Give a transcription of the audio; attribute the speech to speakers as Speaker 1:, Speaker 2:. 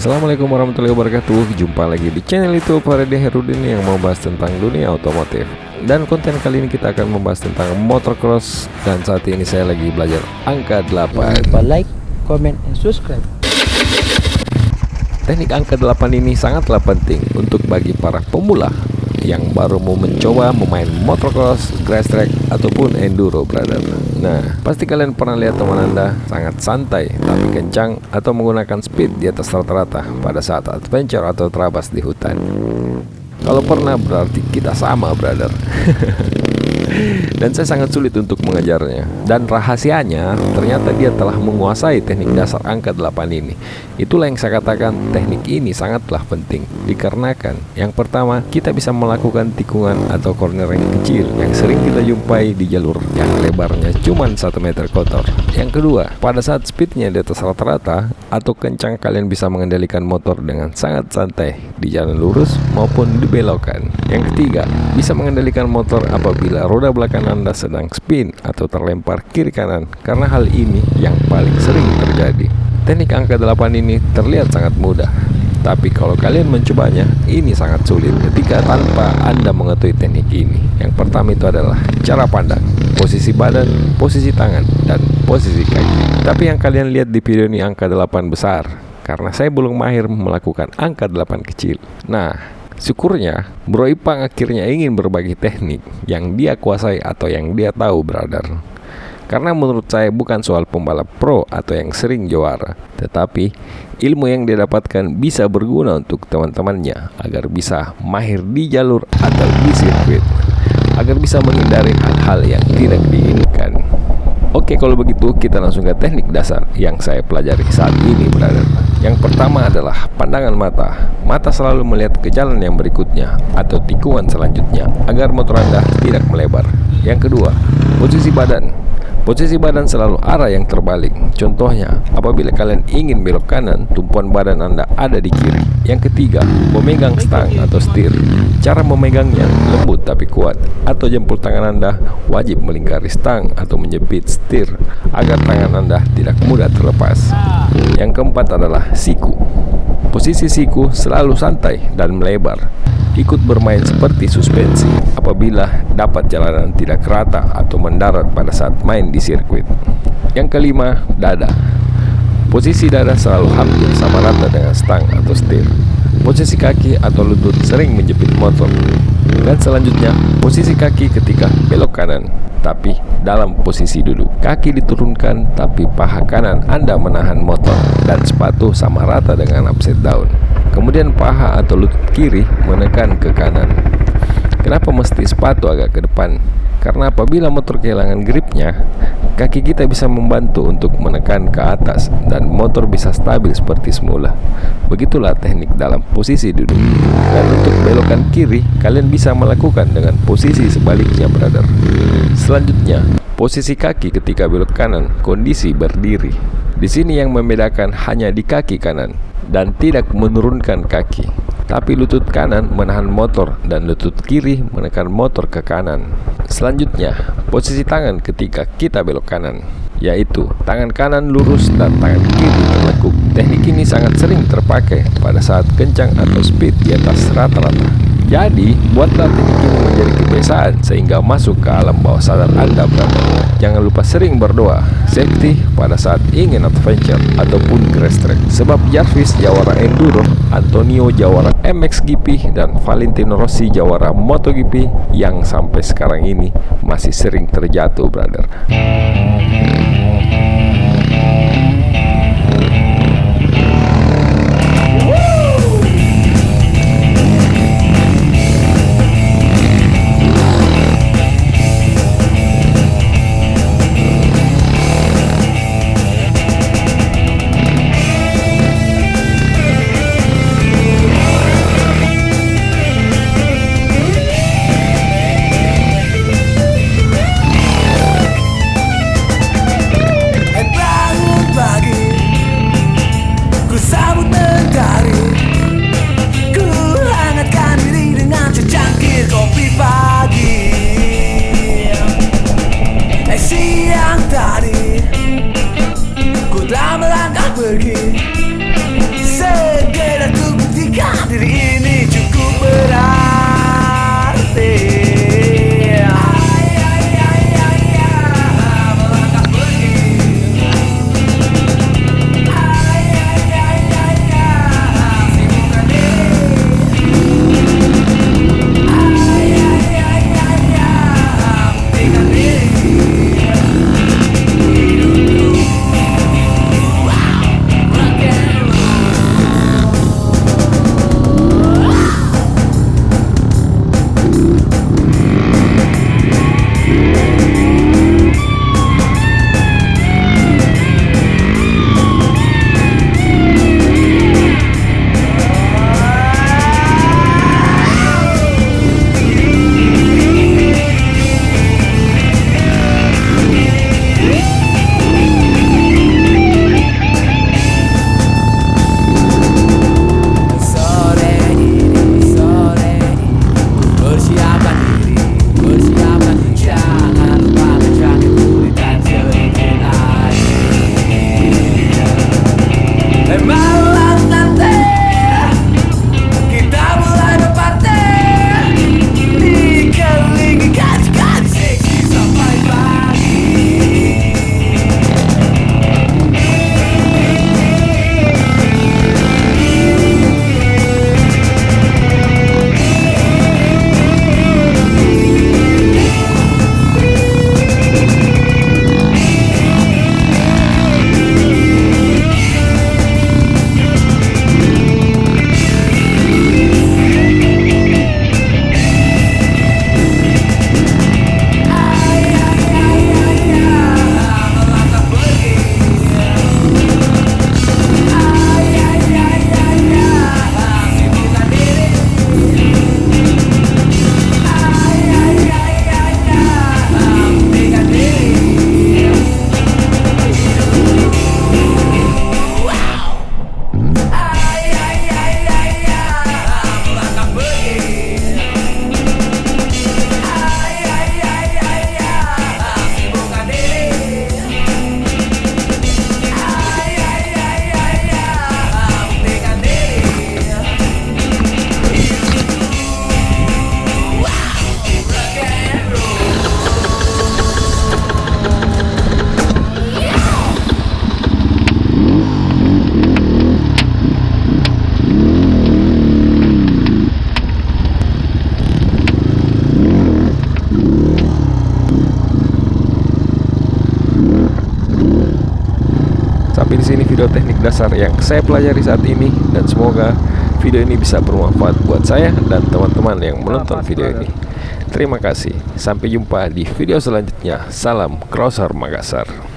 Speaker 1: Assalamualaikum warahmatullahi wabarakatuh. Jumpa lagi di channel YouTube Faridya Herudin yang mau bahas tentang dunia otomotif. Dan konten kali ini kita akan membahas tentang motocross. Dan saat ini saya lagi belajar angka 8.
Speaker 2: Jangan lupa like, comment, and subscribe.
Speaker 1: Teknik angka 8 ini sangatlah penting untuk bagi para pemula yang baru mau mencoba memain motocross, grass track, ataupun enduro, brother. Nah, pasti kalian pernah lihat teman Anda sangat santai tapi kencang atau menggunakan speed di atas rata-rata pada saat adventure atau terabas di hutan. Kalau pernah berarti kita sama, brother. Dan saya sangat sulit untuk mengejarnya. Dan rahasianya ternyata dia telah menguasai teknik dasar angka 8 ini. Itulah yang saya katakan teknik ini sangatlah penting. Dikarenakan yang pertama, kita bisa melakukan tikungan atau corner yang kecil yang sering kita jumpai di jalur yang lebarnya cuma 1 meter kotor. Yang kedua, pada saat speednya di atas rata-rata atau kencang, kalian bisa mengendalikan motor dengan sangat santai di jalan lurus maupun di belokan. Yang ketiga, bisa mengendalikan motor apabila roda belakang Anda sedang spin atau terlempar kiri kanan, karena hal ini yang paling sering terjadi. Teknik angka 8 ini terlihat sangat mudah, tapi kalau kalian mencobanya, ini sangat sulit ketika tanpa Anda mengetahui teknik ini. Yang pertama itu adalah cara pandang, posisi badan, posisi tangan, dan posisi kaki. Tapi yang kalian lihat di video ini angka 8 besar, karena saya belum mahir melakukan angka 8 kecil. Nah, syukurnya Bro Ipang akhirnya ingin berbagi teknik yang dia kuasai atau yang dia tahu, brother. Karena menurut saya bukan soal pembalap pro atau yang sering juara, tetapi ilmu yang dia dapatkan bisa berguna untuk teman-temannya agar bisa mahir di jalur atau di sirkuit, agar bisa menghindari hal-hal yang tidak diinginkan. Oke, kalau begitu kita langsung ke teknik dasar yang saya pelajari saat ini, brother. Yang pertama adalah pandangan mata. Mata selalu melihat ke jalan yang berikutnya atau tikungan selanjutnya agar motor Anda tidak melebar. Yang kedua, posisi badan. Posisi badan selalu arah yang terbalik. Contohnya, apabila kalian ingin belok kanan, tumpuan badan Anda ada di kiri. Yang ketiga, memegang stang atau setir. Cara memegangnya lembut tapi kuat, atau jempol tangan Anda wajib melingkari stang atau menjepit setir agar tangan Anda tidak mudah terlepas. Yang keempat adalah siku. Posisi siku selalu santai dan melebar, ikut bermain seperti suspensi apabila dapat jalanan tidak rata atau mendarat pada saat main di sirkuit. Yang kelima, dada. Posisi dada selalu hampir sama rata dengan stang atau setir. Posisi kaki atau lutut sering menjepit motor. Dan selanjutnya, posisi kaki ketika belok kanan, tapi dalam posisi duduk. Kaki diturunkan tapi paha kanan Anda menahan motor dan sepatu sama rata dengan upside down. Kemudian paha atau lutut kiri menekan ke kanan. Kenapa mesti sepatu agak ke depan? Karena apabila motor kehilangan gripnya, kaki kita bisa membantu untuk menekan ke atas dan motor bisa stabil seperti semula. Begitulah teknik dalam posisi duduk. Dan untuk belokan kiri, kalian bisa melakukan dengan posisi sebaliknya, brother. Selanjutnya, posisi kaki ketika belok kanan, kondisi berdiri. Di sini yang membedakan hanya di kaki kanan dan tidak menurunkan kaki, tapi lutut kanan menahan motor dan lutut kiri menekan motor ke kanan. Selanjutnya, posisi tangan ketika kita belok kanan, yaitu tangan kanan lurus dan tangan kiri terlekuk. Teknik ini sangat sering terpakai pada saat kencang atau speed di atas rata-rata. Jadi, buatlah teknik ini menjadi kebiasaan sehingga masuk ke alam bawah sadar Anda, brother. Jangan lupa sering berdoa, safety pada saat ingin adventure ataupun grass track. Sebab Jarvis jawara enduro, Antonio jawara MXGP, dan Valentino Rossi jawara MotoGP yang sampai sekarang ini masih sering terjatuh, brother. Sampai di sini video teknik dasar yang saya pelajari saat ini, dan semoga video ini bisa bermanfaat buat saya dan teman-teman yang menonton video ini. Terima kasih. Sampai jumpa di video selanjutnya. Salam Crosser Makassar.